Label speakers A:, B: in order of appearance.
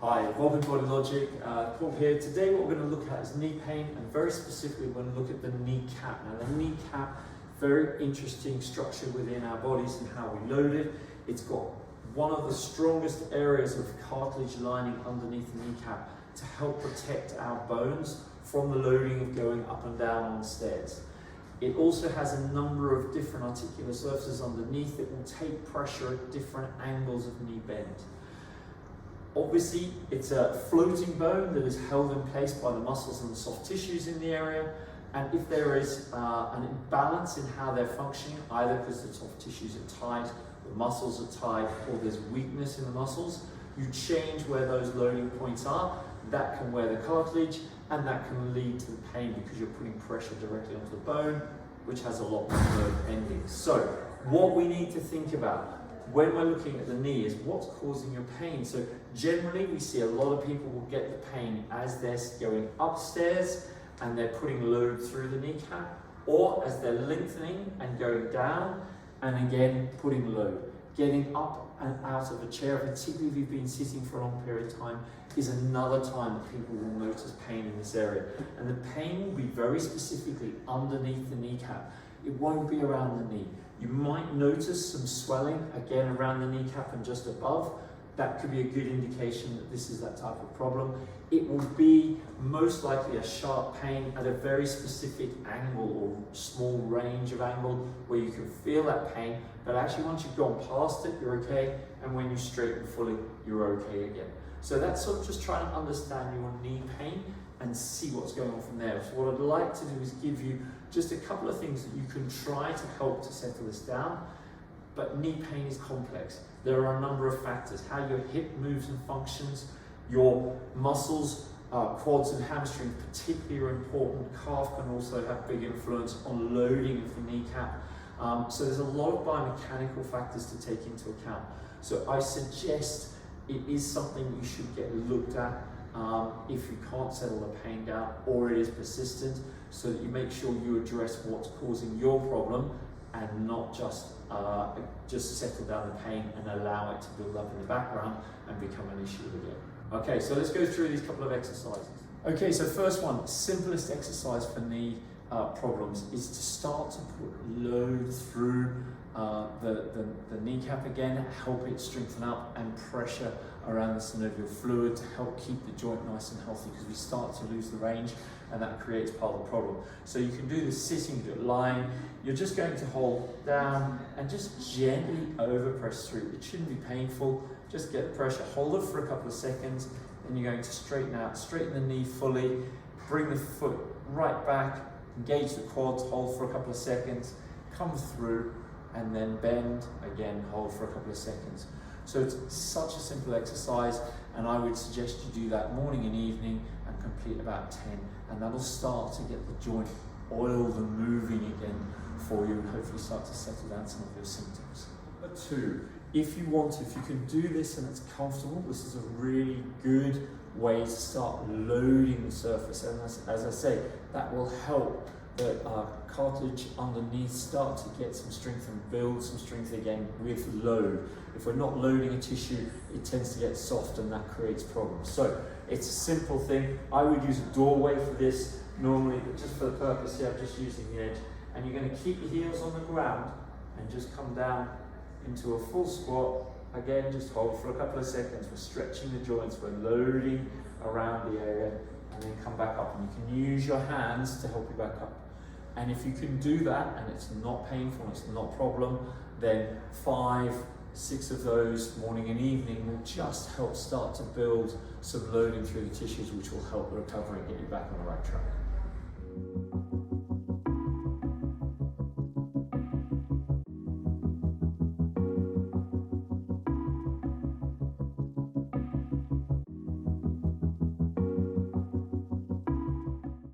A: Hi, Robin Body Logic, Paul here. Today what we're going to look at is knee pain, and very specifically we're going to look at the kneecap. Now the kneecap, very interesting structure within our bodies and how we load it. It's got one of the strongest areas of cartilage lining underneath the kneecap to help protect our bones from the loading of going up and down on stairs. It also has a number of different articular surfaces underneath that will take pressure at different angles of knee bend. Obviously, it's a floating bone that is held in place by the muscles and the soft tissues in the area. And if there is an imbalance in how they're functioning, either because the soft tissues are tight, the muscles are tight, or there's weakness in the muscles, you change where those loading points are. That can wear the cartilage, and that can lead to the pain because you're putting pressure directly onto the bone, which has a lot more nerve endings. So, what we need to think about when we're looking at the knee is what's causing your pain. So generally we see a lot of people will get the pain as they're going upstairs and they're putting load through the kneecap, or as they're lengthening and going down and again putting load. Getting up and out of a chair, particularly if you've been sitting for a long period of time, is another time that people will notice pain in this area. And the pain will be very specifically underneath the kneecap. It won't be around the knee. You might notice some swelling again around the kneecap and just above. That could be a good indication that this is that type of problem. It will be most likely a sharp pain at a very specific angle or small range of angle where you can feel that pain, but actually once you've gone past it, you're okay, and when you straighten fully, you're okay again. So that's sort of just trying to understand your knee pain and see what's going on from there. So what I'd like to do is give you just a couple of things that you can try to help to settle this down. But knee pain is complex. There are a number of factors: how your hip moves and functions, your muscles, quads and hamstrings particularly are important. Calf can also have big influence on loading of the kneecap. So there's a lot of biomechanical factors to take into account. So I suggest it is something you should get looked at if you can't settle the pain down or it is persistent, so that you make sure you address what's causing your problem and not just settle down the pain and allow it to build up in the background and become an issue again. Okay, so let's go through these couple of exercises. Okay, so first one, simplest exercise for knee problems is to start to put load through the kneecap again, help it strengthen up, and pressure around the synovial fluid to help keep the joint nice and healthy, because we start to lose the range and that creates part of the problem. So you can do this sitting, do it lying. You're just going to hold down and just gently over press through. It shouldn't be painful, just get the pressure, hold it for a couple of seconds, then you're going to straighten out, straighten the knee fully, bring the foot right back, engage the quads, hold for a couple of seconds, come through, and then bend, again, hold for a couple of seconds. So it's such a simple exercise, and I would suggest you do that morning and evening and complete about 10, and that'll start to get the joint oiled and moving again for you, and hopefully start to settle down some of your symptoms. Number 2, if you can do this and it's comfortable, this is a really good way to start loading the surface, and as I say, that will help the cartilage underneath start to get some strength and build some strength again with load. If we're not loading a tissue, it tends to get soft and that creates problems. So it's a simple thing. I would use a doorway for this normally, but just for the purpose here, I'm just using the edge. And you're going to keep your heels on the ground and just come down into a full squat. Again, just hold for a couple of seconds. We're stretching the joints, we're loading around the area, and then come back up. And you can use your hands to help you back up. And if you can do that and it's not painful, it's not a problem, then 5, 6 of those morning and evening will just help start to build some loading through the tissues, which will help the recovery and get you back on the right track.